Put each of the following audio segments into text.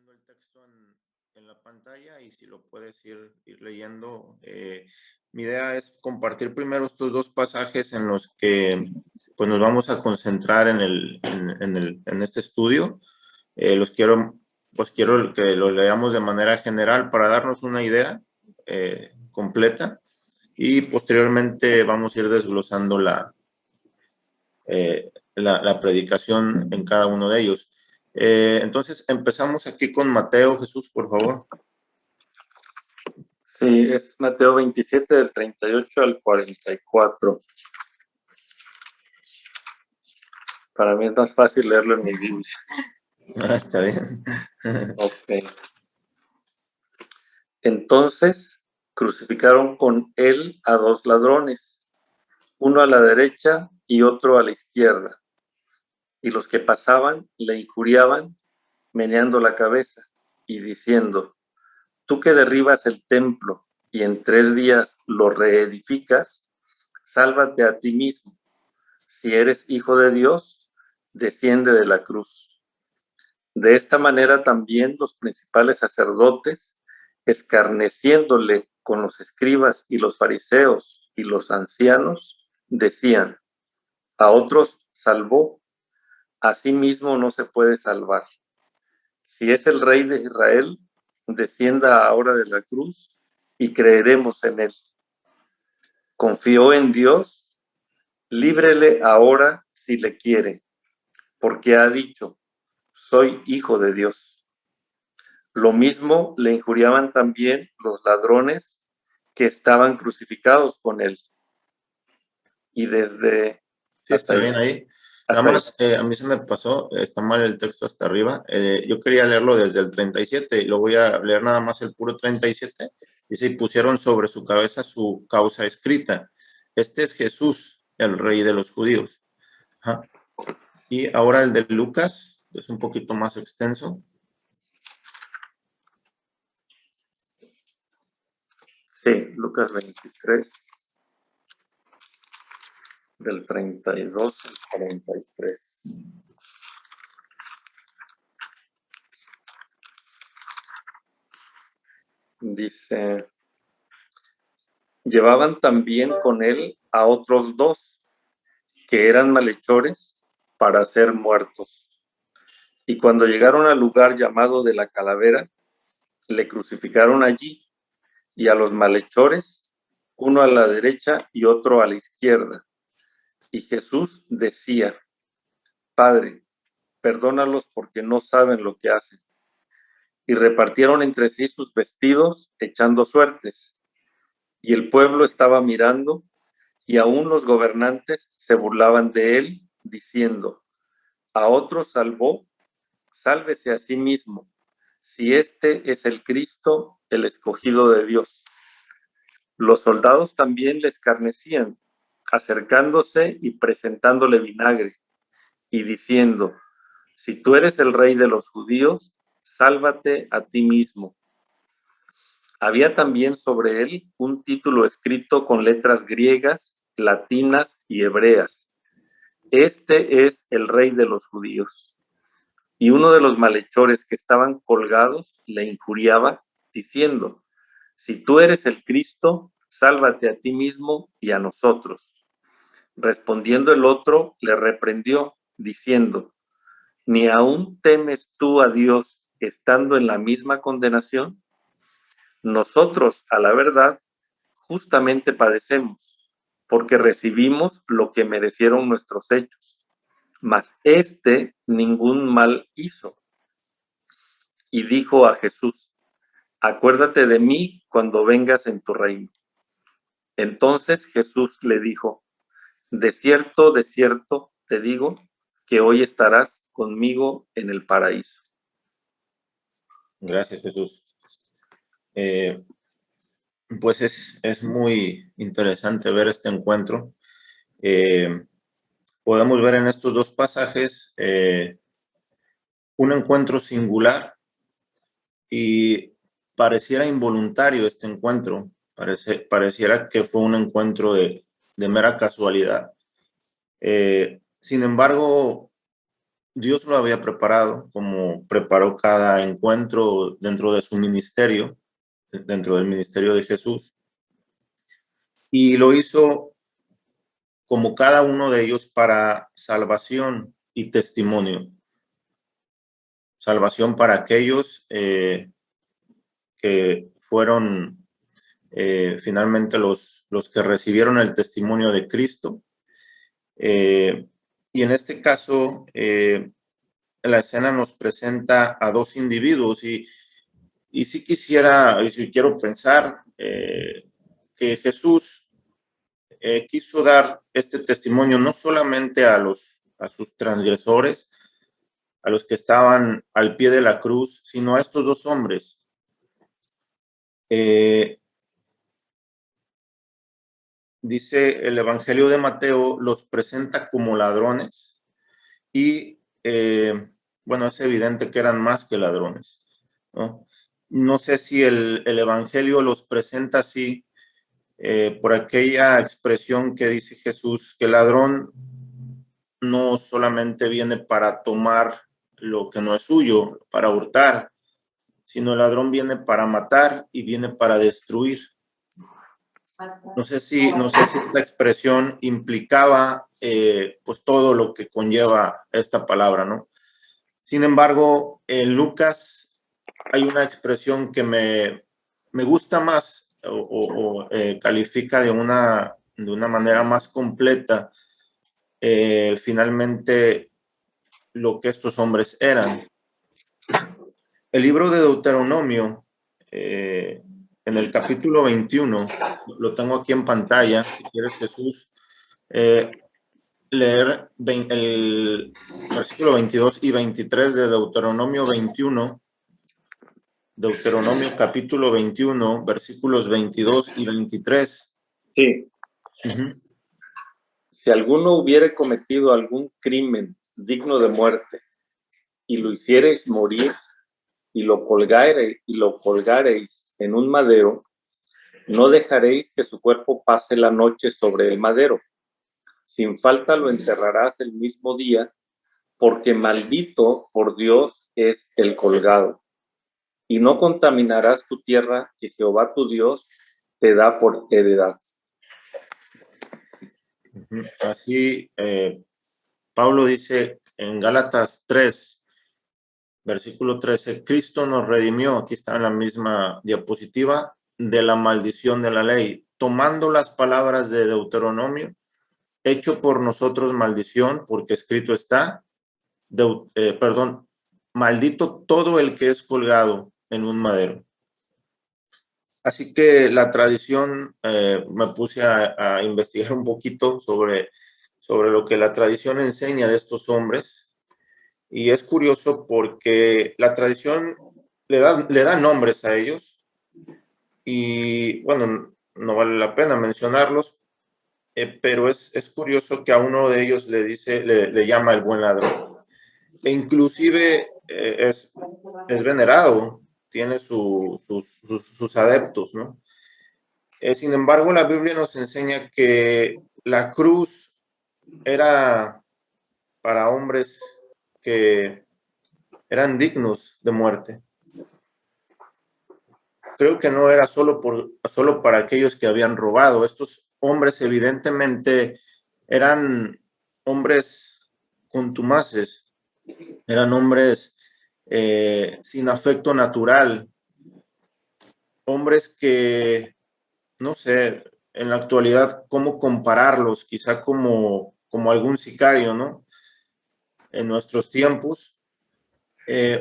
poniendo el texto en la pantalla y si lo puedes ir leyendo. Mi idea es compartir primero estos dos pasajes en los que pues, nos vamos a concentrar en este estudio. Quiero que los leamos de manera general para darnos una idea completa y posteriormente vamos a ir desglosando la predicación en cada uno de ellos. Entonces, empezamos aquí con Mateo. Jesús, por favor. Sí, es Mateo 27, del 38 al 44. Para mí es más fácil leerlo en mi Biblia. Está bien. Ok. Entonces crucificaron con él a dos ladrones, uno a la derecha y otro a la izquierda. Y los que pasaban le injuriaban, meneando la cabeza y diciendo: tú que derribas el templo y en 3 días lo reedificas, sálvate a ti mismo. Si eres hijo de Dios, desciende de la cruz. De esta manera también los principales sacerdotes, escarneciéndole con los escribas y los fariseos y los ancianos, decían: a otros salvó, a sí mismo no se puede salvar. Si es el Rey de Israel, descienda ahora de la cruz y creeremos en él. Confió en Dios, líbrele ahora si le quiere, porque ha dicho: soy hijo de Dios. Lo mismo le injuriaban también los ladrones que estaban crucificados con él. Y desde... Sí, está bien ahí. Nada más, a mí se me pasó, está mal el texto hasta arriba. Yo quería leerlo desde el 37 y lo voy a leer nada más el puro 37. Dice: y pusieron sobre su cabeza su causa escrita. Este es Jesús, el Rey de los judíos. Ajá. Y ahora el de Lucas, que es un poquito más extenso. Sí, Lucas 23, del 32 al 43. Dice: llevaban también con él a otros 2, que eran malhechores, para ser muertos. Y cuando llegaron al lugar llamado de la Calavera, le crucificaron allí, y a los malhechores, uno a la derecha y otro a la izquierda. Y Jesús decía: Padre, perdónalos porque no saben lo que hacen. Y repartieron entre sí sus vestidos, echando suertes. Y el pueblo estaba mirando, y aún los gobernantes se burlaban de él, diciendo: a otros salvó, sálvese a sí mismo, si este es el Cristo, el escogido de Dios. Los soldados también le escarnecían, acercándose y presentándole vinagre, y diciendo: si tú eres el Rey de los judíos, sálvate a ti mismo. Había también sobre él un título escrito con letras griegas, latinas y hebreas: este es el Rey de los judíos. Y uno de los malhechores que estaban colgados le injuriaba, diciendo: si tú eres el Cristo, sálvate a ti mismo y a nosotros. Respondiendo el otro, le reprendió, diciendo: ¿ni aún temes tú a Dios estando en la misma condenación? Nosotros, a la verdad, justamente padecemos, porque recibimos lo que merecieron nuestros hechos, mas éste ningún mal hizo. Y dijo a Jesús: acuérdate de mí cuando vengas en tu reino. Entonces Jesús le dijo: de cierto, te digo, que hoy estarás conmigo en el paraíso. Gracias, Jesús. Pues es muy interesante ver este encuentro. Podemos ver en estos dos pasajes un encuentro singular y pareciera involuntario este encuentro. Pareciera que fue un encuentro de mera casualidad. Sin embargo, Dios lo había preparado, como preparó cada encuentro dentro de su ministerio, dentro del ministerio de Jesús, y lo hizo como cada uno de ellos para salvación y testimonio. Salvación para aquellos que fueron finalmente los que recibieron el testimonio de Cristo. Y en este caso, la escena nos presenta a dos individuos y si quisiera, y si quiero pensar que Jesús quiso dar este testimonio no solamente a sus transgresores, a los que estaban al pie de la cruz, sino a estos dos hombres. Dice el Evangelio de Mateo, los presenta como ladrones y bueno, es evidente que eran más que ladrones, ¿no? No sé si el Evangelio los presenta así por aquella expresión que dice Jesús, que el ladrón no solamente viene para tomar lo que no es suyo, para hurtar, sino el ladrón viene para matar y viene para destruir. No sé si esta expresión implicaba pues todo lo que conlleva esta palabra, ¿no? Sin embargo, en Lucas hay una expresión que me gusta más o califica de una manera más completa finalmente lo que estos hombres eran. El libro de Deuteronomio, en el capítulo 21, lo tengo aquí en pantalla, si quieres Jesús, leer el versículo 22 y 23 de Deuteronomio 21, Deuteronomio capítulo 21, versículos 22 y 23. Sí. Si alguno hubiere cometido algún crimen digno de muerte y lo hiciereis morir y lo colgareis en un madero, no dejaréis que su cuerpo pase la noche sobre el madero. Sin falta lo enterrarás el mismo día, porque maldito por Dios es el colgado. Y no contaminarás tu tierra que Jehová tu Dios te da por heredad. Así, Pablo dice en Gálatas 3, versículo 13, Cristo nos redimió, aquí está en la misma diapositiva, de la maldición de la ley, tomando las palabras de Deuteronomio, hecho por nosotros maldición, porque escrito está, maldito todo el que es colgado en un madero. Así que la tradición, me puse a investigar un poquito sobre lo que la tradición enseña de estos hombres. Y es curioso porque la tradición le da nombres a ellos. Y bueno, no vale la pena mencionarlos, pero es curioso que a uno de ellos le llama el buen ladrón. E inclusive es venerado, tiene sus adeptos, ¿no? Sin embargo, la Biblia nos enseña que la cruz era para hombres que eran dignos de muerte. Creo que no era solo para aquellos que habían robado. Estos hombres evidentemente eran hombres contumaces, eran hombres sin afecto natural, hombres que, no sé, en la actualidad, cómo compararlos, quizá como algún sicario, ¿no? En nuestros tiempos,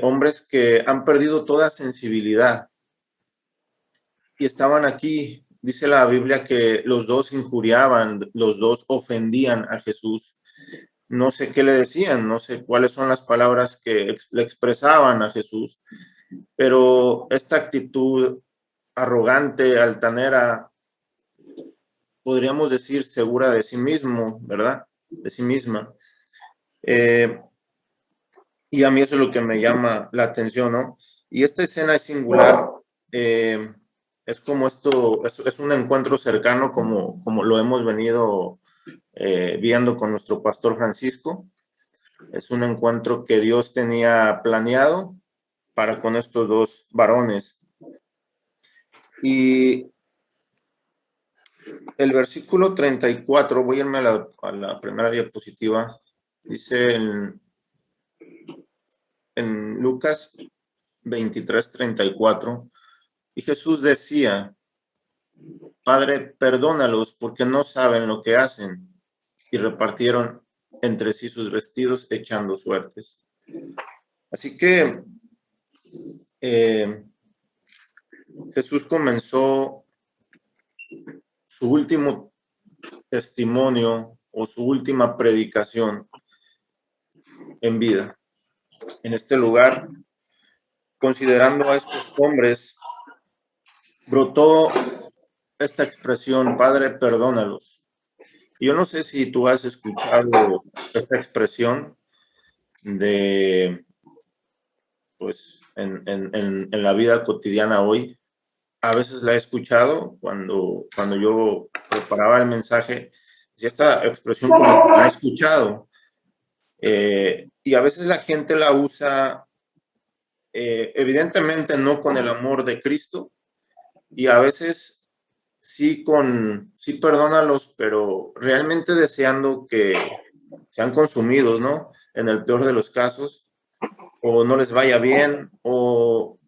hombres que han perdido toda sensibilidad y estaban aquí. Dice la Biblia que los dos injuriaban, los dos ofendían a Jesús. No sé qué le decían, no sé cuáles son las palabras que le expresaban a Jesús, pero esta actitud arrogante, altanera, podríamos decir segura de sí mismo, ¿verdad? De sí misma. Y a mí eso es lo que me llama la atención, ¿no? Y esta escena es singular. Es como esto, es un encuentro cercano como lo hemos venido viendo con nuestro pastor Francisco. Es un encuentro que Dios tenía planeado para con estos dos varones. Y el versículo 34, voy a irme a la primera diapositiva, dice en Lucas 23:34, y Jesús decía: Padre, perdónalos porque no saben lo que hacen. Y repartieron entre sí sus vestidos echando suertes. Así que Jesús comenzó su último testimonio o su última predicación en vida, en este lugar, considerando a estos hombres, brotó esta expresión: Padre, perdónalos. Yo no sé si tú has escuchado esta expresión de, pues, en la vida cotidiana hoy. A veces la he escuchado cuando yo preparaba el mensaje, y esta expresión como que la he escuchado, y a veces la gente la usa, evidentemente no con el amor de Cristo, y a veces sí perdónalos, pero realmente deseando que sean consumidos, ¿no? En el peor de los casos, o no les vaya bien, o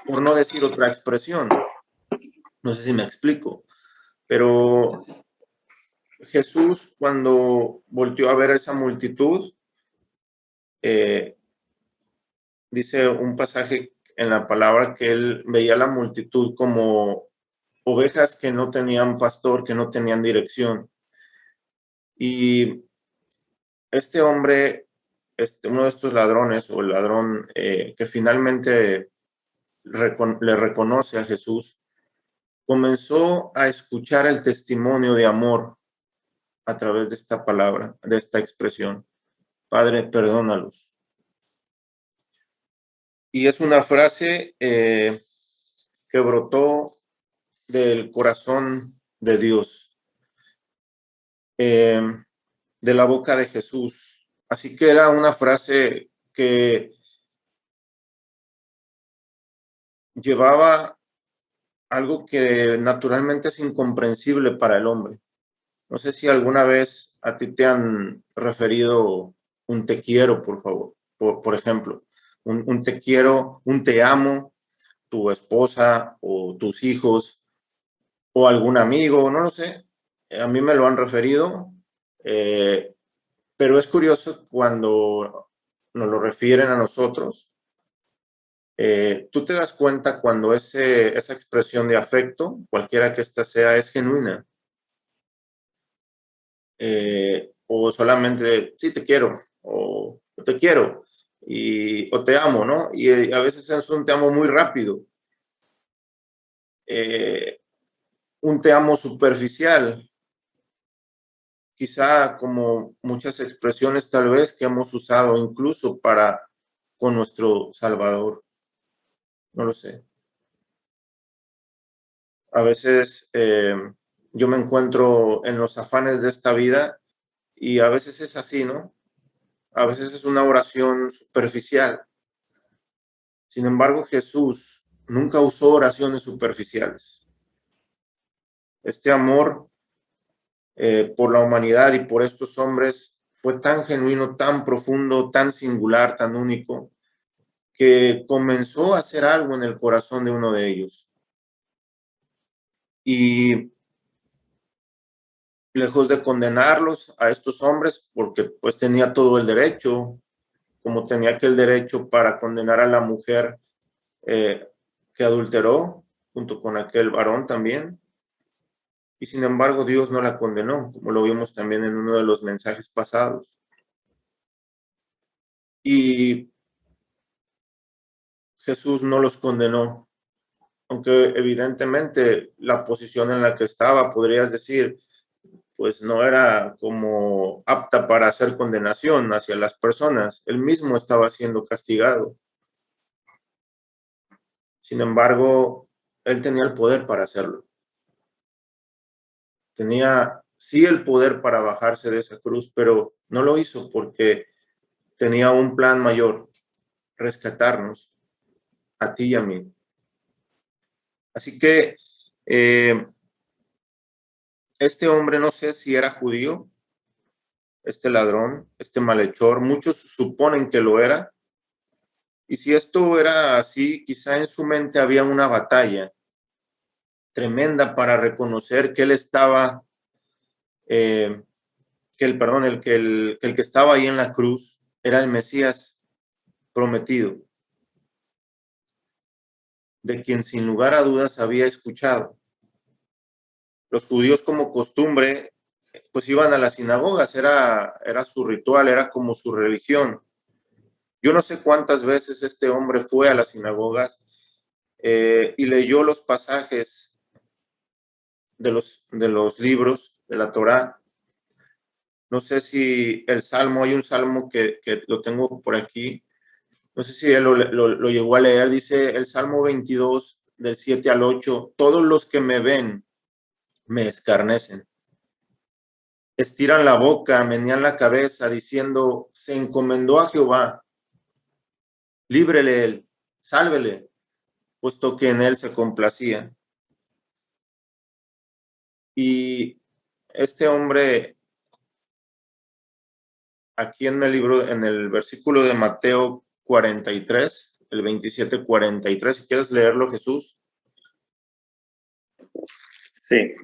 por no decir otra expresión. No sé si me explico, pero Jesús, cuando volteó a ver a esa multitud, dice un pasaje en la palabra que él veía a la multitud como ovejas que no tenían pastor, que no tenían dirección. Y este hombre, uno de estos ladrones, o el ladrón que finalmente le reconoce a Jesús, comenzó a escuchar el testimonio de amor a través de esta palabra, de esta expresión: Padre, perdónalos. Y es una frase que brotó del corazón de Dios, eh, de la boca de Jesús. Así que era una frase que llevaba algo que naturalmente es incomprensible para el hombre. No sé si alguna vez a ti te han referido un te quiero, por favor, por ejemplo, un te quiero, un te amo, tu esposa o tus hijos o algún amigo, no lo sé. A mí me lo han referido, pero es curioso cuando nos lo refieren a nosotros. Tú te das cuenta cuando esa expresión de afecto, cualquiera que ésta sea, es genuina, o solamente sí te quiero, o te quiero, o te amo, ¿no? Y a veces es un te amo muy rápido, eh, un te amo superficial, quizá como muchas expresiones tal vez que hemos usado incluso para con nuestro Salvador, no lo sé. A veces yo me encuentro en los afanes de esta vida y a veces es así, ¿no? A veces es una oración superficial. Sin embargo, Jesús nunca usó oraciones superficiales. Este amor por la humanidad y por estos hombres fue tan genuino, tan profundo, tan singular, tan único, que comenzó a hacer algo en el corazón de uno de ellos. Y lejos de condenarlos a estos hombres, porque pues tenía todo el derecho, como tenía aquel derecho para condenar a la mujer que adulteró, junto con aquel varón también, y sin embargo Dios no la condenó, como lo vimos también en uno de los mensajes pasados. Y Jesús no los condenó, aunque evidentemente la posición en la que estaba, podrías decir, pues no era como apta para hacer condenación hacia las personas. Él mismo estaba siendo castigado. Sin embargo, él tenía el poder para hacerlo. Tenía sí el poder para bajarse de esa cruz, pero no lo hizo porque tenía un plan mayor, rescatarnos a ti y a mí. Así que este hombre, no sé si era judío, este ladrón, este malhechor, muchos suponen que lo era. Y si esto era así, quizá en su mente había una batalla tremenda para reconocer que él estaba, el que estaba ahí en la cruz era el Mesías prometido, de quien sin lugar a dudas había escuchado. Los judíos, como costumbre, pues iban a las sinagogas, era su ritual, era como su religión. Yo no sé cuántas veces este hombre fue a las sinagogas y leyó los pasajes de los libros de la Torá. No sé si el salmo, hay un salmo que lo tengo por aquí, no sé si él lo llegó a leer, dice el Salmo 22, del 7 al 8, todos los que me ven me escarnecen. Estiran la boca, menean la cabeza, diciendo, se encomendó a Jehová, líbrele él, sálvele, puesto que en él se complacía. Y este hombre, aquí en el libro, en el versículo de Mateo 43, el 27-43, si quieres leerlo, Jesús. Sí,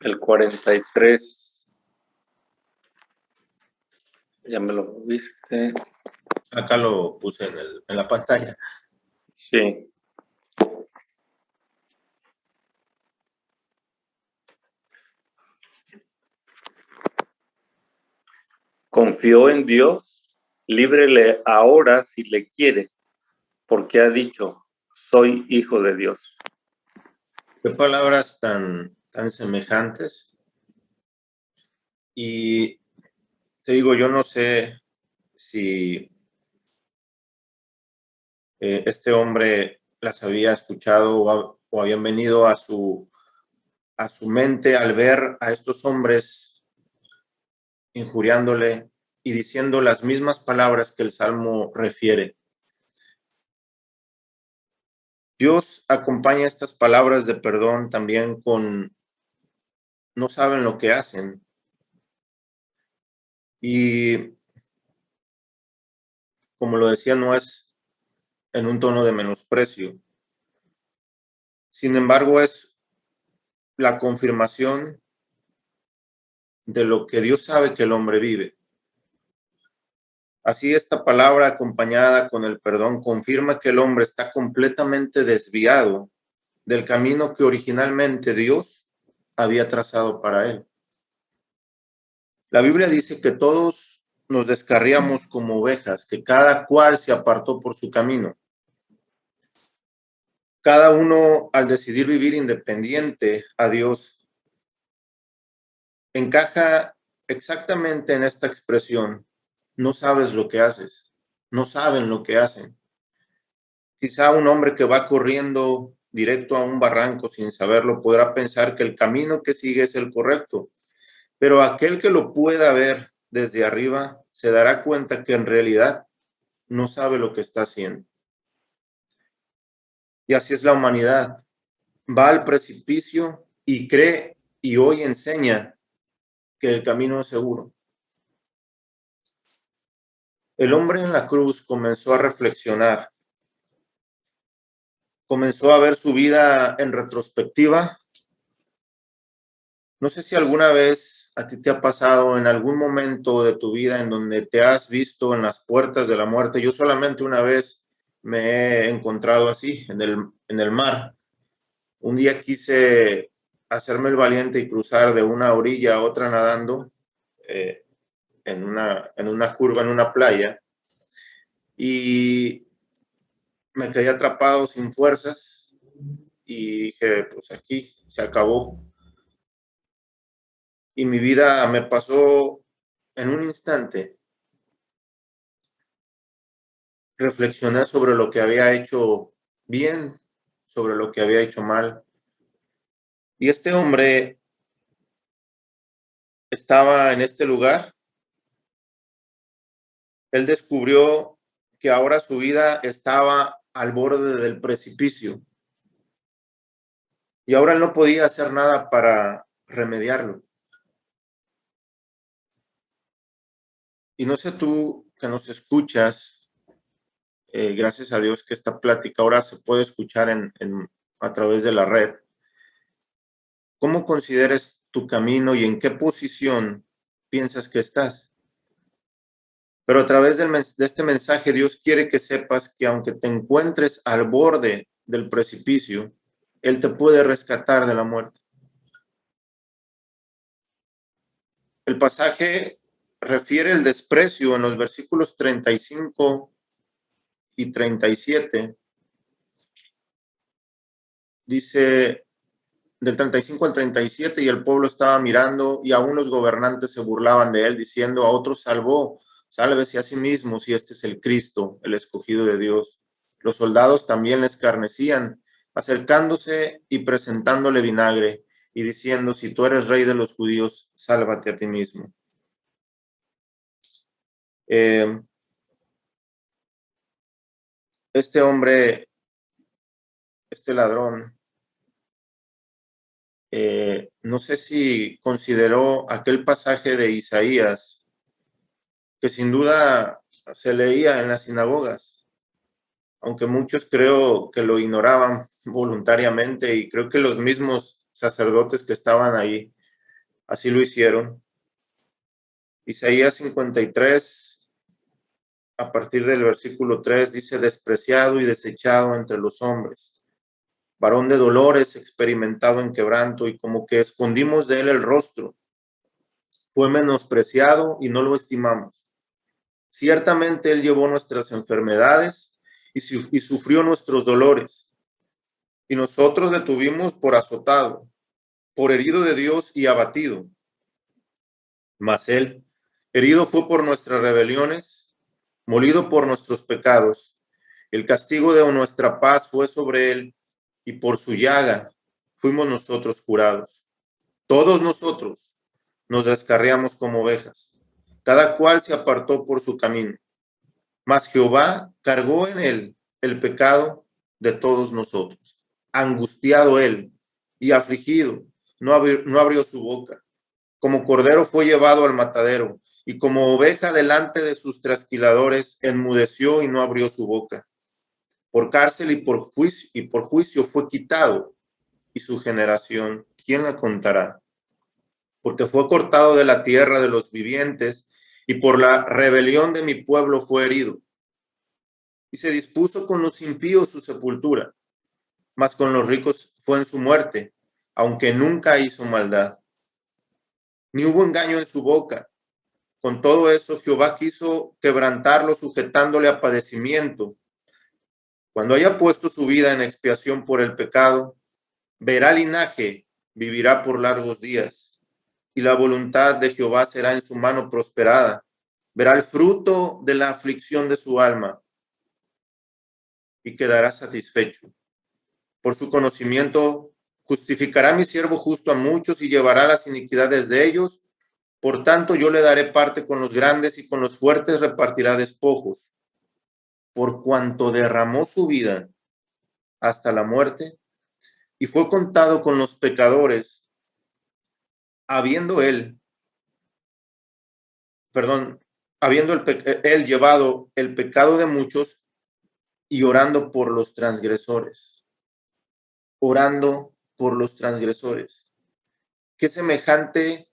el 43. Ya me lo viste. Acá lo puse en la pantalla. Sí. Confió en Dios, líbrele ahora si le quiere, porque ha dicho, soy hijo de Dios. Qué palabras tan semejantes. Y te digo, yo no sé si este hombre las había escuchado o habían venido a su mente al ver a estos hombres injuriándole y diciendo las mismas palabras que el Salmo refiere. Dios acompaña estas palabras de perdón también con no saben lo que hacen. Y como lo decía, no es en un tono de menosprecio. Sin embargo, es la confirmación de lo que Dios sabe que el hombre vive. Así, esta palabra acompañada con el perdón confirma que el hombre está completamente desviado del camino que originalmente Dios había trazado para él. La Biblia dice que todos nos descarriamos como ovejas, que cada cual se apartó por su camino. Cada uno, al decidir vivir independiente a Dios, encaja exactamente en esta expresión. No sabes lo que haces, no saben lo que hacen. Quizá un hombre que va corriendo directo a un barranco sin saberlo podrá pensar que el camino que sigue es el correcto, pero aquel que lo pueda ver desde arriba se dará cuenta que en realidad no sabe lo que está haciendo. Y así es la humanidad. Va al precipicio y cree y hoy enseña que el camino es seguro. El hombre en la cruz comenzó a reflexionar, comenzó a ver su vida en retrospectiva. No sé si alguna vez a ti te ha pasado en algún momento de tu vida en donde te has visto en las puertas de la muerte. Yo solamente una vez me he encontrado así, en el mar. Un día quise hacerme el valiente y cruzar de una orilla a otra nadando en una curva, en una playa. Y me quedé atrapado sin fuerzas y dije, pues aquí se acabó. Y mi vida me pasó en un instante. Reflexioné sobre lo que había hecho bien, sobre lo que había hecho mal. Y este hombre estaba en este lugar Él descubrió que ahora su vida estaba al borde del precipicio y ahora él no podía hacer nada para remediarlo. Y no sé tú que nos escuchas, gracias a Dios que esta plática ahora se puede escuchar a través de la red. ¿Cómo consideras tu camino y en qué posición piensas que estás? Pero a través de este mensaje, Dios quiere que sepas que aunque te encuentres al borde del precipicio, Él te puede rescatar de la muerte. El pasaje refiere el desprecio en los versículos 35 y 37. Dice del 35 al 37, y el pueblo estaba mirando, y aún los gobernantes se burlaban de él, diciendo: a otros salvó, sálvese a sí mismo, si este es el Cristo, el escogido de Dios. Los soldados también le escarnecían, acercándose y presentándole vinagre, y diciendo: si tú eres rey de los judíos, sálvate a ti mismo. Este hombre, este ladrón, no sé si consideró aquel pasaje de Isaías, que sin duda se leía en las sinagogas, aunque muchos creo que lo ignoraban voluntariamente, y creo que los mismos sacerdotes que estaban ahí así lo hicieron. Isaías 53, a partir del versículo 3, dice: despreciado y desechado entre los hombres, varón de dolores, experimentado en quebranto, y como que escondimos de él el rostro. Fue menospreciado y no lo estimamos. Ciertamente él llevó nuestras enfermedades y sufrió nuestros dolores. Y nosotros le tuvimos por azotado, por herido de Dios y abatido. Mas él, herido fue por nuestras rebeliones, molido por nuestros pecados. El castigo de nuestra paz fue sobre él, y por su llaga fuimos nosotros curados. Todos nosotros nos descarriamos como ovejas, cada cual se apartó por su camino. Mas Jehová cargó en él el pecado de todos nosotros. Angustiado él y afligido, no abrió su boca. Como cordero fue llevado al matadero, y como oveja delante de sus trasquiladores, enmudeció y no abrió su boca. Por cárcel y por juicio fue quitado, y su generación, ¿quién la contará? Porque fue cortado de la tierra de los vivientes, y por la rebelión de mi pueblo fue herido. Y se dispuso con los impíos su sepultura, mas con los ricos fue en su muerte, aunque nunca hizo maldad, ni hubo engaño en su boca. Con todo eso, Jehová quiso quebrantarlo, sujetándole a padecimiento. Cuando haya puesto su vida en expiación por el pecado, verá linaje, vivirá por largos días, y la voluntad de Jehová será en su mano prosperada. Verá el fruto de la aflicción de su alma y quedará satisfecho. Por su conocimiento justificará mi siervo justo a muchos y llevará las iniquidades de ellos. Por tanto, yo le daré parte con los grandes, y con los fuertes repartirá despojos. Por cuanto derramó su vida hasta la muerte y fue contado con los pecadores, habiendo él, perdón, habiendo él llevado el pecado de muchos y orando por los transgresores. Orando por los transgresores. Qué semejante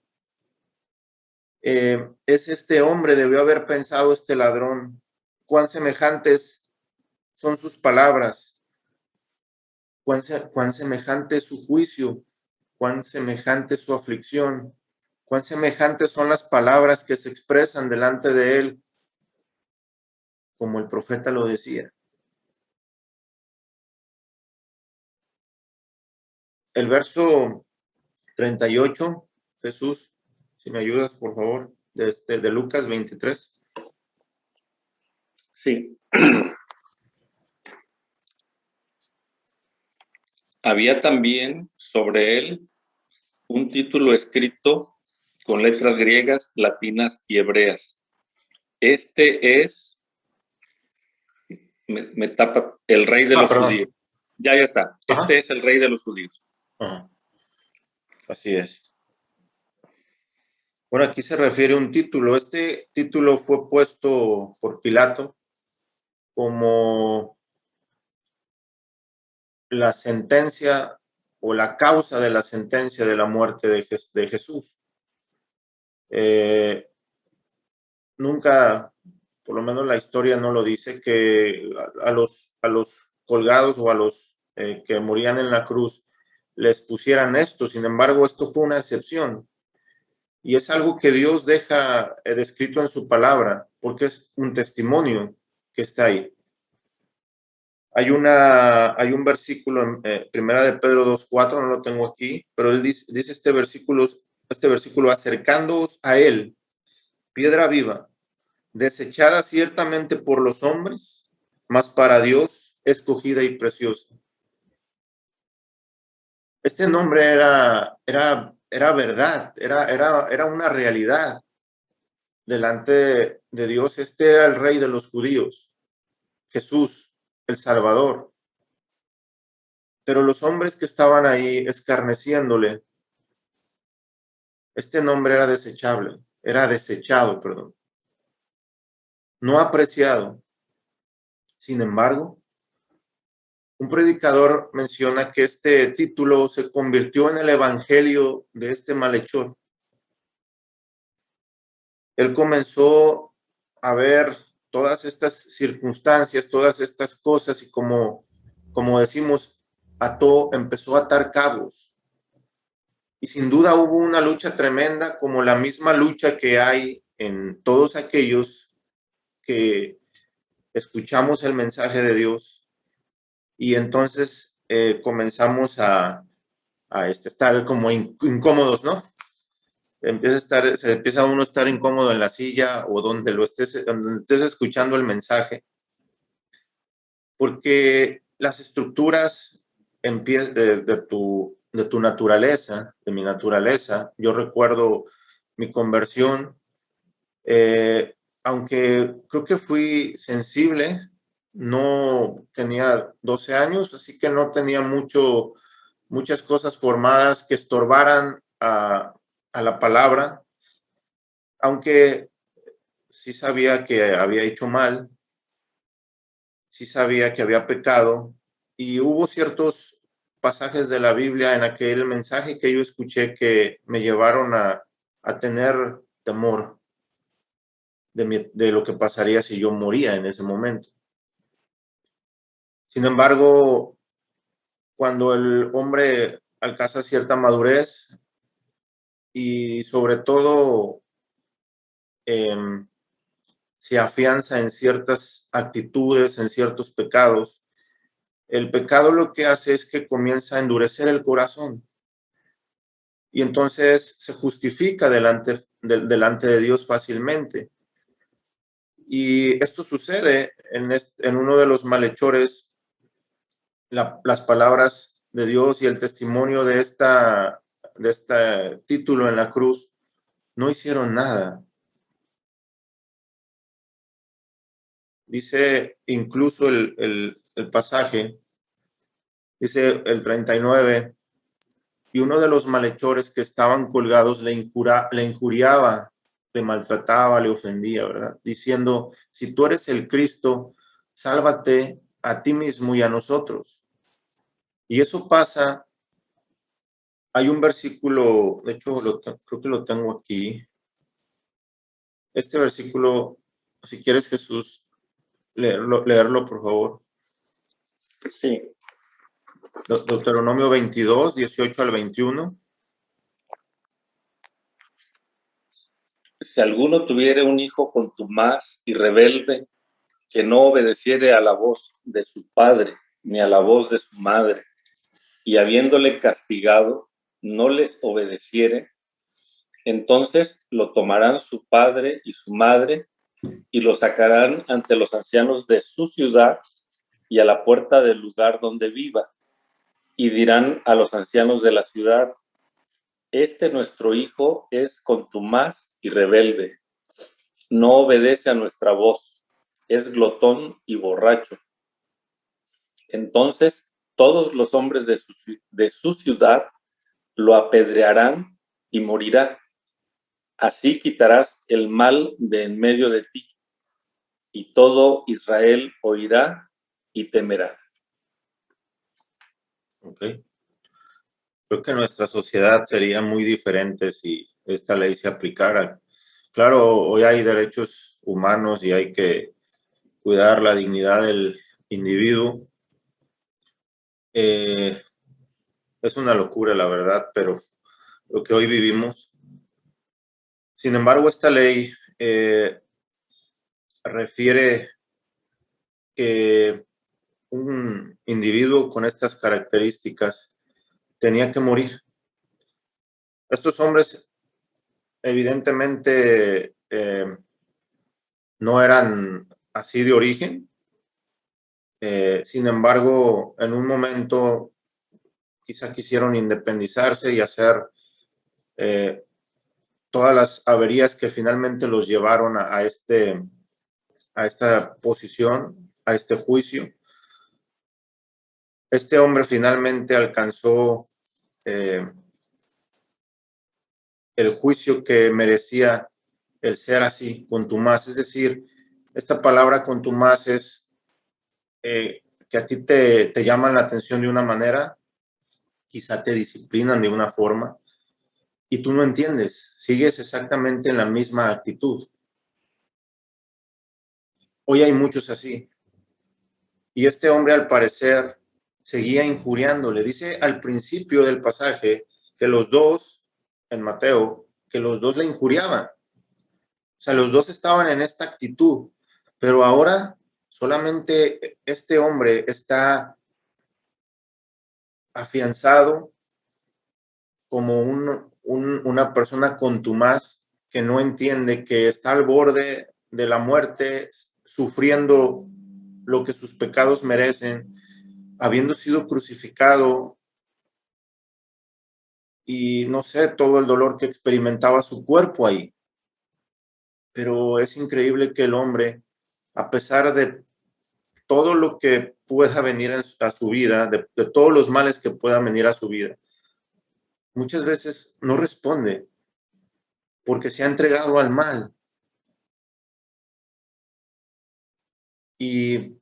es este hombre, debió haber pensado este ladrón. Cuán semejantes son sus palabras, cuán semejante es su juicio, cuán semejante es su aflicción, cuán semejantes son las palabras que se expresan delante de él, como el profeta lo decía. El verso 38, Jesús, si me ayudas, por favor, de Lucas 23. Sí. Había también sobre él un título escrito con letras griegas, latinas y hebreas. Este es, me tapa, el rey de los perdón. judíos. Ya está. Ajá. Este es el rey de los judíos. Ajá. Así es. Bueno, aquí se refiere a un título. Este título fue puesto por Pilato como la sentencia o la causa de la sentencia de la muerte de Jesús. Nunca, por lo menos la historia no lo dice, que a los colgados o a los que morían en la cruz les pusieran esto. Sin embargo, esto fue una excepción. Y es algo que Dios deja descrito en su palabra, porque es un testimonio que está ahí. Hay un versículo en Primera de Pedro 2:4, no lo tengo aquí, pero él dice este versículo, acercándoos a él, piedra viva, desechada ciertamente por los hombres, mas para Dios escogida y preciosa. Este nombre era verdad, era una realidad delante de Dios. Este era el rey de los judíos, Jesús, el Salvador. Pero los hombres que estaban ahí escarneciéndole, este nombre era desechado, perdón, no apreciado. Sin embargo, un predicador menciona que este título se convirtió en el evangelio de este malhechor. Él comenzó a ver todas estas circunstancias, todas estas cosas y como decimos, empezó a atar cabos. Y sin duda hubo una lucha tremenda, como la misma lucha que hay en todos aquellos que escuchamos el mensaje de Dios y entonces comenzamos a estar como incómodos, ¿no? Se empieza uno a estar incómodo en la silla o donde estés escuchando el mensaje, porque las estructuras de tu naturaleza, de mi naturaleza. Yo recuerdo mi conversión, aunque creo que fui sensible, no tenía 12 años, así que no tenía muchas cosas formadas que estorbaran a la palabra, aunque sí sabía que había hecho mal, sí sabía que había pecado, y hubo ciertos pasajes de la Biblia en aquel mensaje que yo escuché que me llevaron a tener temor de lo que pasaría si yo moría en ese momento. Sin embargo, cuando el hombre alcanza cierta madurez y sobre todo se afianza en ciertas actitudes, en ciertos pecados, el pecado lo que hace es que comienza a endurecer el corazón y entonces se justifica delante de Dios fácilmente. Y esto sucede en uno de los malhechores. Las palabras de Dios y el testimonio de este título en la cruz no hicieron nada. Dice incluso el pasaje, dice el 39, y uno de los malhechores que estaban colgados le injuriaba, le maltrataba, le ofendía, ¿verdad? Diciendo, si tú eres el Cristo, sálvate a ti mismo y a nosotros. Y eso pasa. Hay un versículo, de hecho, creo que lo tengo aquí. Este versículo, si quieres, Jesús, leerlo, por favor. Sí. Deuteronomio 22, 18 al 21. Si alguno tuviere un hijo contumaz y rebelde, que no obedeciere a la voz de su padre, ni a la voz de su madre, y habiéndole castigado, no les obedeciere, entonces lo tomarán su padre y su madre, y lo sacarán ante los ancianos de su ciudad y a la puerta del lugar donde viva, y dirán a los ancianos de la ciudad, este nuestro hijo es contumaz y rebelde. no obedece a nuestra voz, es glotón y borracho. Entonces todos los hombres de su ciudad lo apedrearán y morirá. Así quitarás el mal de en medio de ti, y todo Israel oirá y temerá. Okay. Creo que nuestra sociedad sería muy diferente si esta ley se aplicara. Claro, hoy hay derechos humanos y hay que cuidar la dignidad del individuo. Es una locura, la verdad, pero lo que hoy vivimos. Sin embargo, esta ley refiere que un individuo con estas características tenía que morir. Estos hombres evidentemente no eran así de origen. Sin embargo, en un momento quizá quisieron independizarse y hacer todas las averías que finalmente los llevaron a esta posición, a este juicio. Este hombre finalmente alcanzó el juicio que merecía el ser así, contumaz. Es decir, esta palabra contumaz es que a ti te llaman la atención de una manera, quizá te disciplinan de una forma, y tú no entiendes, sigues exactamente en la misma actitud. Hoy hay muchos así. Y este hombre al parecer seguía injuriando. Le dice al principio del pasaje que los dos, en Mateo, que los dos le injuriaban. O sea, los dos estaban en esta actitud, pero ahora solamente este hombre está afianzado como una persona contumaz que no entiende que está al borde de la muerte, sufriendo lo que sus pecados merecen, habiendo sido crucificado y no sé, todo el dolor que experimentaba su cuerpo ahí. Pero es increíble que el hombre, a pesar de todo lo que pueda venir a su vida, de todos los males que puedan venir a su vida, muchas veces no responde porque se ha entregado al mal. Y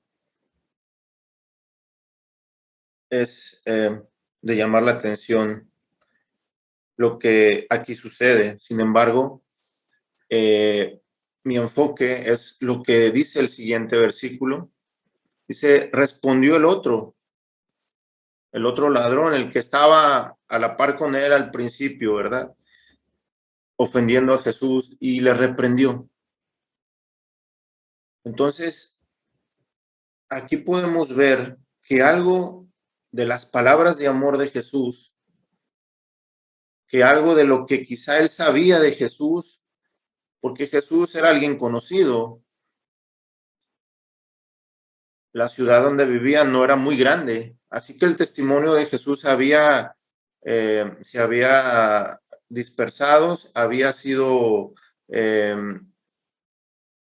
es de llamar la atención lo que aquí sucede. Sin embargo, mi enfoque es lo que dice el siguiente versículo. Dice, respondió el otro ladrón, el que estaba a la par con él al principio, ¿verdad? Ofendiendo a Jesús y le reprendió. Entonces, aquí podemos ver que algo de las palabras de amor de Jesús, que algo de lo que quizá él sabía de Jesús, porque Jesús era alguien conocido, la ciudad donde vivía no era muy grande, así que el testimonio de Jesús se había dispersado, había sido eh,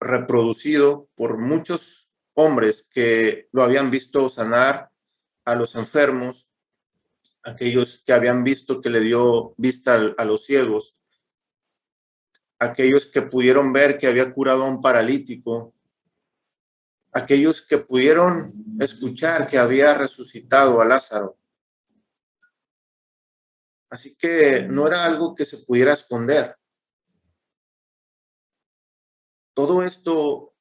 reproducido por muchos hombres que lo habían visto sanar a los enfermos, aquellos que habían visto que le dio vista a los ciegos, aquellos que pudieron ver que había curado a un paralítico, aquellos que pudieron escuchar que había resucitado a Lázaro. Así que no era algo que se pudiera esconder. Todo esto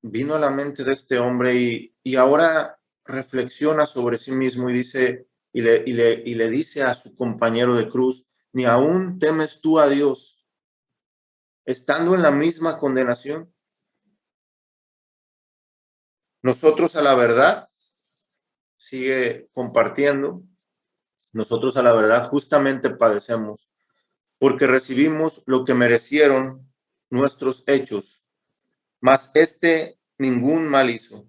vino a la mente de este hombre y ahora reflexiona sobre sí mismo y dice, y le dice a su compañero de cruz, ni aún temes tú a Dios, estando en la misma condenación. Nosotros a la verdad, sigue compartiendo, nosotros a la verdad justamente padecemos, porque recibimos lo que merecieron nuestros hechos, mas ningún mal hizo.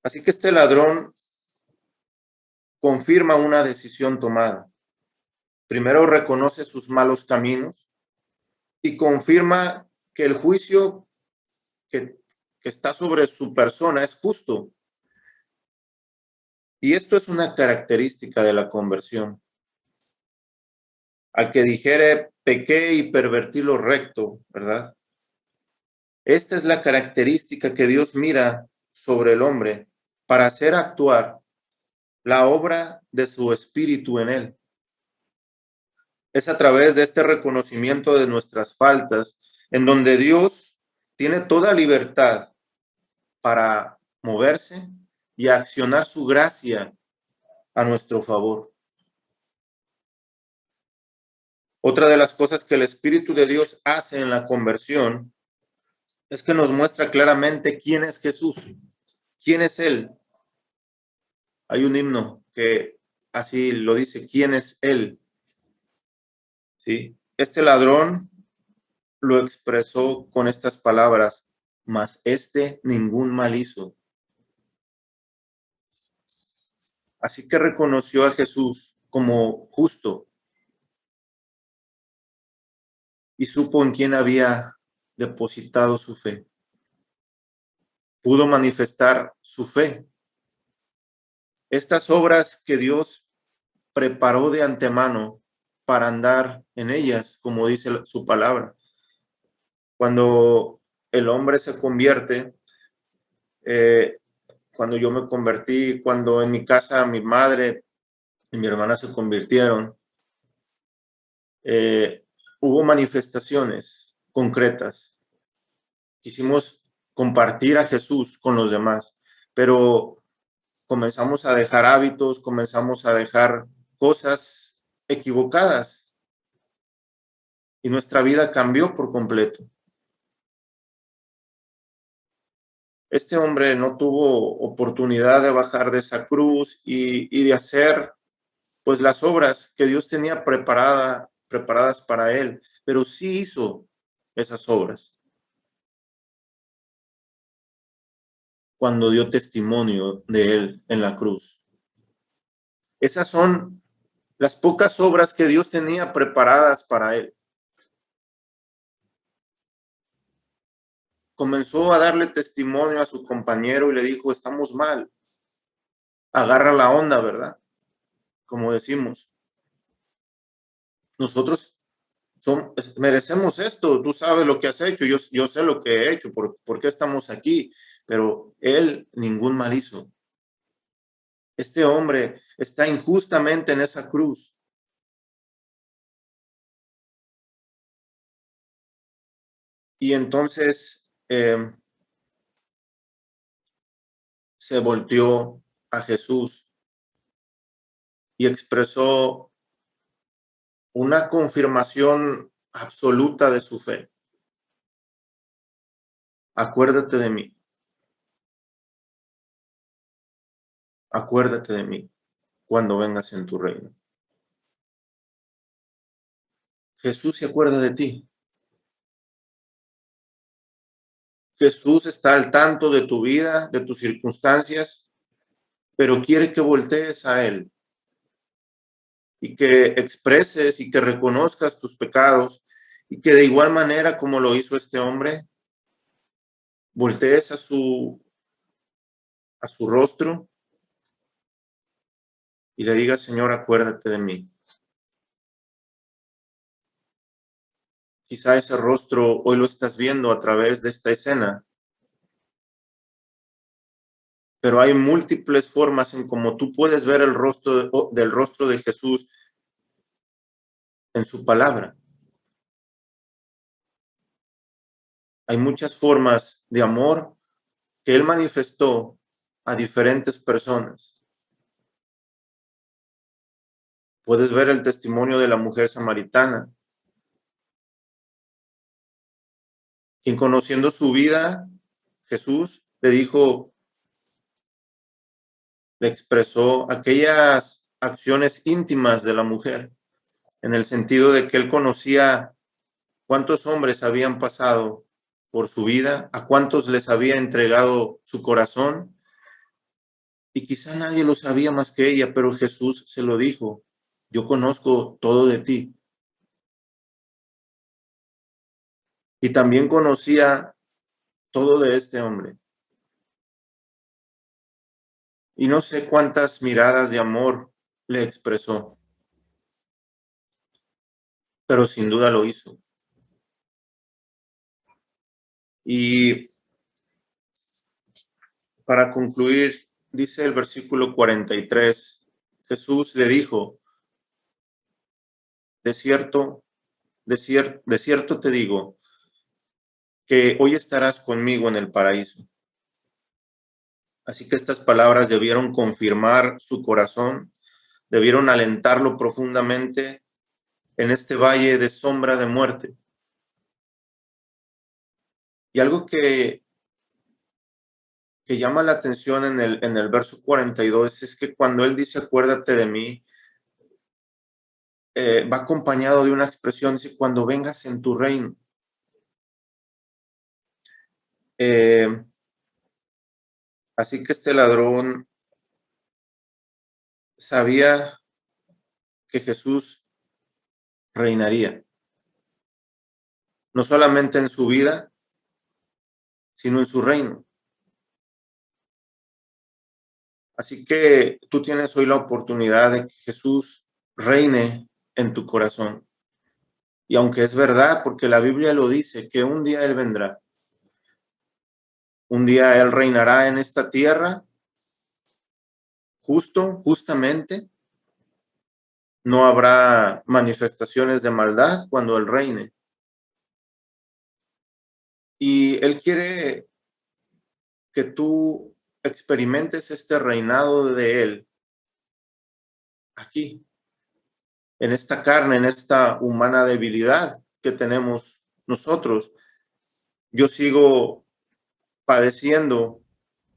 Así que este ladrón confirma una decisión tomada. Primero reconoce sus malos caminos, y confirma que el juicio que está sobre su persona es justo. Y esto es una característica de la conversión. Al que dijere, pequé y pervertí lo recto, ¿verdad? Esta es la característica que Dios mira sobre el hombre para hacer actuar la obra de su espíritu en él. Es a través de este reconocimiento de nuestras faltas en donde Dios tiene toda libertad para moverse y accionar su gracia a nuestro favor. Otra de las cosas que el Espíritu de Dios hace en la conversión es que nos muestra claramente quién es Jesús, quién es Él. Hay un himno que así lo dice, ¿quién es Él? ¿Sí? Este ladrón lo expresó con estas palabras, mas este ningún mal hizo. Así que reconoció a Jesús como justo y supo en quién había depositado su fe. Pudo manifestar su fe. Estas obras que Dios preparó de antemano para andar en ellas, como dice su palabra. Cuando el hombre se convierte, cuando yo me convertí, cuando en mi casa mi madre y mi hermana se convirtieron, hubo manifestaciones concretas. Quisimos compartir a Jesús con los demás, pero comenzamos a dejar hábitos, comenzamos a dejar cosas equivocadas y nuestra vida cambió por completo. Este hombre no tuvo oportunidad de bajar de esa cruz y de hacer pues las obras que Dios tenía preparadas para él, pero sí hizo esas obras cuando dio testimonio de él en la cruz. Esas son las pocas obras que Dios tenía preparadas para él. Comenzó a darle testimonio a su compañero y le dijo, estamos mal. Agarra la onda, ¿verdad? Como decimos. Nosotros merecemos esto, tú sabes lo que has hecho, yo sé lo que he hecho, por qué estamos aquí, pero él ningún mal hizo. Este hombre está injustamente en esa cruz. Y entonces se volteó a Jesús y expresó una confirmación absoluta de su fe. Acuérdate de mí. Acuérdate de mí cuando vengas en tu reino. Jesús se acuerda de ti. Jesús está al tanto de tu vida, de tus circunstancias, pero quiere que voltees a Él y que expreses y que reconozcas tus pecados y que de igual manera como lo hizo este hombre, voltees a su rostro y le digas, Señor, acuérdate de mí. Quizá ese rostro hoy lo estás viendo a través de esta escena, pero hay múltiples formas en cómo tú puedes ver el rostro del rostro de Jesús en su palabra. Hay muchas formas de amor que él manifestó a diferentes personas. Puedes ver el testimonio de la mujer samaritana, quien conociendo su vida, Jesús le dijo, le expresó aquellas acciones íntimas de la mujer, en el sentido de que él conocía cuántos hombres habían pasado por su vida, a cuántos les había entregado su corazón, y quizá nadie lo sabía más que ella, pero Jesús se lo dijo, yo conozco todo de ti. y también conocía todo de este hombre. Y no sé cuántas miradas de amor le expresó, pero sin duda lo hizo. Y para concluir, dice el versículo 43, Jesús le dijo, de cierto te digo, que hoy estarás conmigo en el paraíso. Así que estas palabras debieron confirmar su corazón, debieron alentarlo profundamente en este valle de sombra de muerte. Y algo que llama la atención en el verso 42 es que cuando él dice, acuérdate de mí, va acompañado de una expresión, dice, cuando vengas en tu reino. Así que este ladrón sabía que Jesús reinaría, no solamente en su vida, sino en su reino. Así que tú tienes hoy la oportunidad de que Jesús reine en tu corazón. Y aunque es verdad, porque la Biblia lo dice, que un día Él vendrá. Un día Él reinará en esta tierra, justamente. No habrá manifestaciones de maldad cuando Él reine. Y Él quiere que tú experimentes este reinado de Él aquí, en esta carne, en esta humana debilidad que tenemos nosotros. Yo sigo padeciendo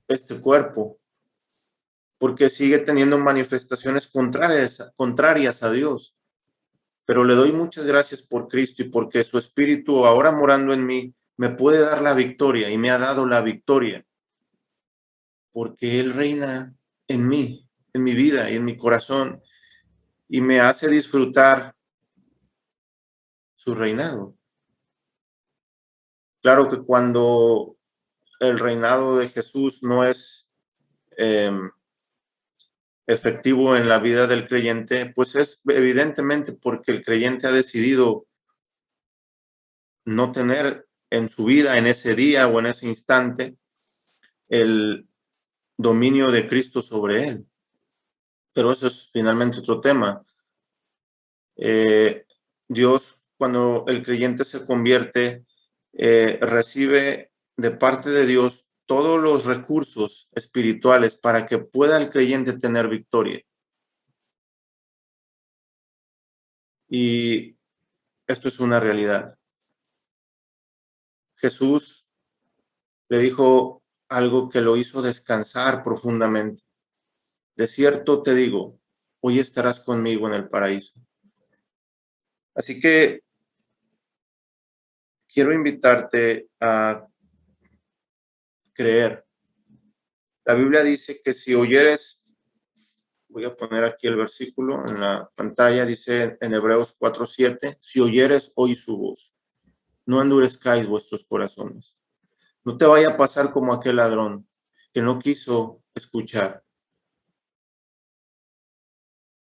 este cuerpo porque sigue teniendo manifestaciones contrarias a Dios. Pero le doy muchas gracias por Cristo y porque su Espíritu ahora morando en mí me puede dar la victoria y me ha dado la victoria porque Él reina en mí, en mi vida y en mi corazón y me hace disfrutar su reinado. Claro que cuando el reinado de Jesús no es efectivo en la vida del creyente, pues es evidentemente porque el creyente ha decidido no tener en su vida, en ese día o en ese instante, el dominio de Cristo sobre él. Pero eso es finalmente otro tema. Dios, cuando el creyente se convierte, recibe de parte de Dios todos los recursos espirituales para que pueda el creyente tener victoria. Y esto es una realidad. Jesús le dijo algo que lo hizo descansar profundamente. De cierto te digo, hoy estarás conmigo en el paraíso. Así que quiero invitarte a creer. La Biblia dice que si oyeres, voy a poner aquí el versículo en la pantalla, dice en Hebreos 4:7, si oyeres hoy su voz, no endurezcáis vuestros corazones. No te vaya a pasar como aquel ladrón que no quiso escuchar.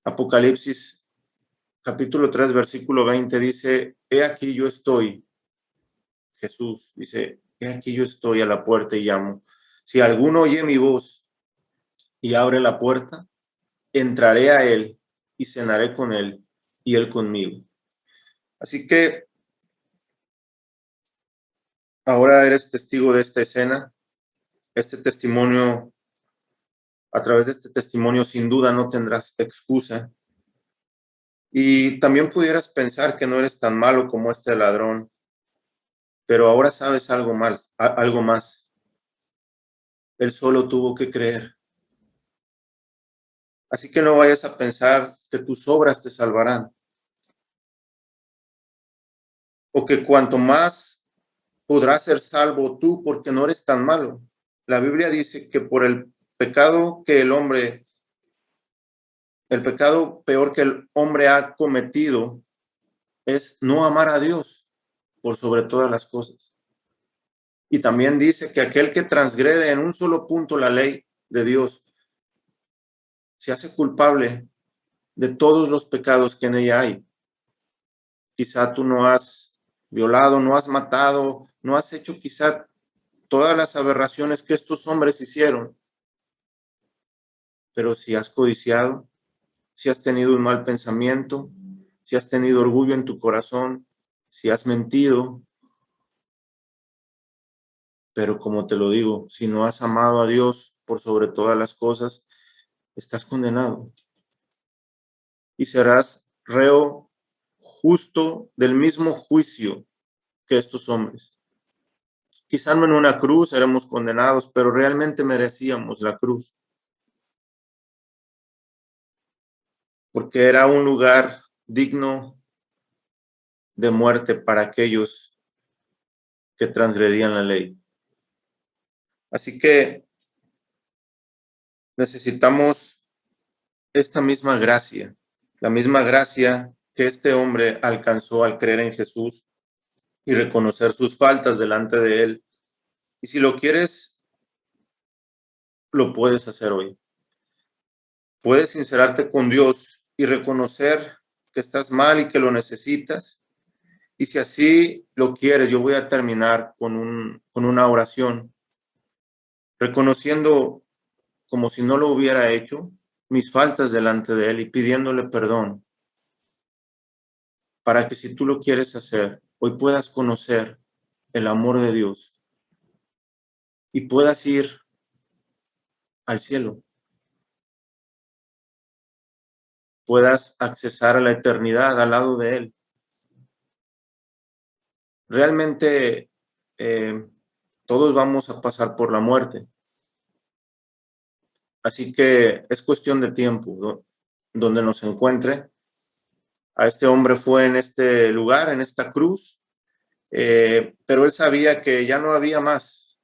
Apocalipsis capítulo 3, versículo 20 dice, he aquí yo estoy, Jesús dice, he aquí yo estoy a la puerta y llamo. Si alguno oye mi voz y abre la puerta, entraré a él y cenaré con él y él conmigo. Así que ahora eres testigo de esta escena, este testimonio, a través de este testimonio sin duda no tendrás excusa. Y también pudieras pensar que no eres tan malo como este ladrón, pero ahora sabes algo más. Él solo tuvo que creer. Así que no vayas a pensar que tus obras te salvarán o que cuanto más podrás ser salvo tú porque no eres tan malo. La Biblia dice que por el pecado el pecado peor que el hombre ha cometido es no amar a Dios. por sobre todas las cosas. Y también dice que aquel que transgrede en un solo punto la ley de Dios se hace culpable de todos los pecados que en ella hay. Quizá tú no has violado, no has matado, no has hecho quizá todas las aberraciones que estos hombres hicieron, pero si has codiciado, si has tenido un mal pensamiento, si has tenido orgullo en tu corazón, si has mentido, pero como te lo digo, si no has amado a Dios por sobre todas las cosas, estás condenado y serás reo justo del mismo juicio que estos hombres. Quizá no en una cruz éramos condenados, pero realmente merecíamos la cruz, porque era un lugar digno de muerte para aquellos que transgredían la ley. Así que necesitamos esta misma gracia, la misma gracia que este hombre alcanzó al creer en Jesús y reconocer sus faltas delante de él. Y si lo quieres, lo puedes hacer hoy. Puedes sincerarte con Dios y reconocer que estás mal y que lo necesitas. Y si así lo quieres, yo voy a terminar con una oración, reconociendo como si no lo hubiera hecho, mis faltas delante de Él y pidiéndole perdón, para que si tú lo quieres hacer, hoy puedas conocer el amor de Dios y puedas ir al cielo, puedas accesar a la eternidad al lado de Él. Realmente todos vamos a pasar por la muerte, así que es cuestión de tiempo, ¿no? Donde nos encuentre. A este hombre fue en este lugar, en esta cruz, pero él sabía que ya no había más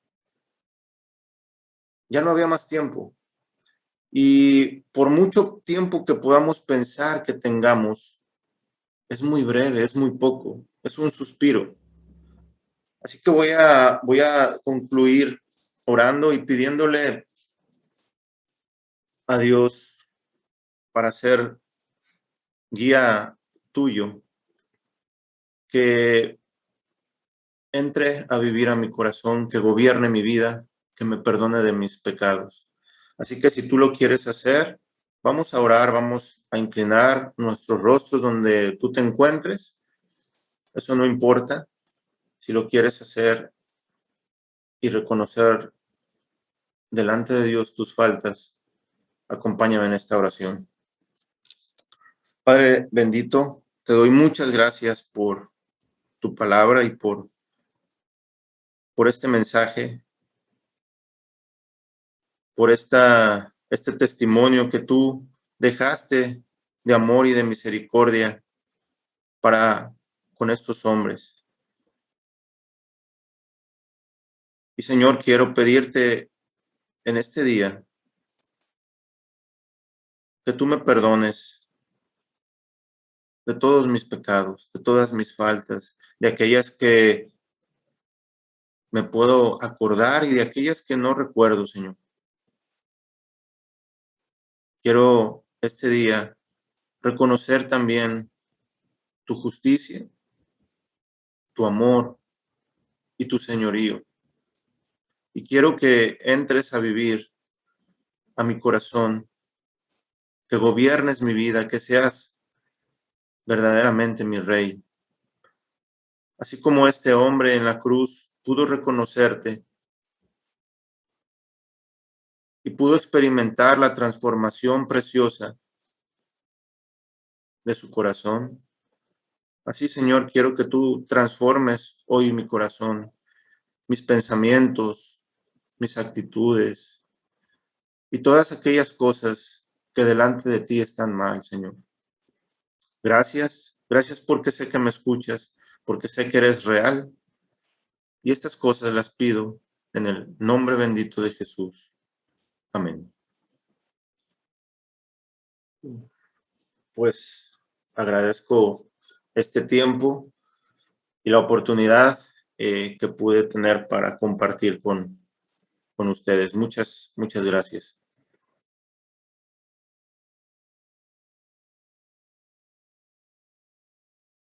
tiempo. Y por mucho tiempo que podamos pensar que tengamos, es muy breve, es muy poco, es un suspiro. Así que voy a concluir orando y pidiéndole a Dios para ser guía tuyo, que entre a vivir a mi corazón, que gobierne mi vida, que me perdone de mis pecados. Así que si tú lo quieres hacer, vamos a orar, vamos a inclinar nuestros rostros donde tú te encuentres. Eso no importa. Si lo quieres hacer y reconocer delante de Dios tus faltas, acompáñame en esta oración. Padre bendito, te doy muchas gracias por tu palabra y por este mensaje, por este testimonio que tú dejaste de amor y de misericordia para con estos hombres. Y Señor, quiero pedirte en este día que tú me perdones de todos mis pecados, de todas mis faltas, de aquellas que me puedo acordar y de aquellas que no recuerdo, Señor. Quiero este día reconocer también tu justicia, tu amor y tu señorío. Y quiero que entres a vivir a mi corazón, que gobiernes mi vida, que seas verdaderamente mi rey. Así como este hombre en la cruz pudo reconocerte y pudo experimentar la transformación preciosa de su corazón. Así, Señor, quiero que tú transformes hoy mi corazón, mis pensamientos, mis actitudes y todas aquellas cosas que delante de ti están mal, Señor. Gracias, gracias porque sé que me escuchas, porque sé que eres real y estas cosas las pido en el nombre bendito de Jesús. Amén. Pues agradezco este tiempo la oportunidad que pude tener para compartir con ustedes. Muchas gracias.